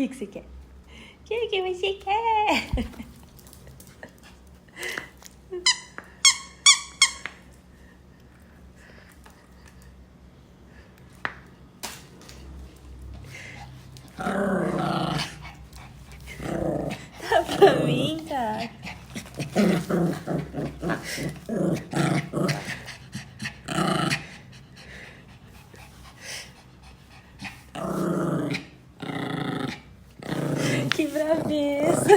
que você quer? O que você quer? Tá pra mim, cara? Que braveza!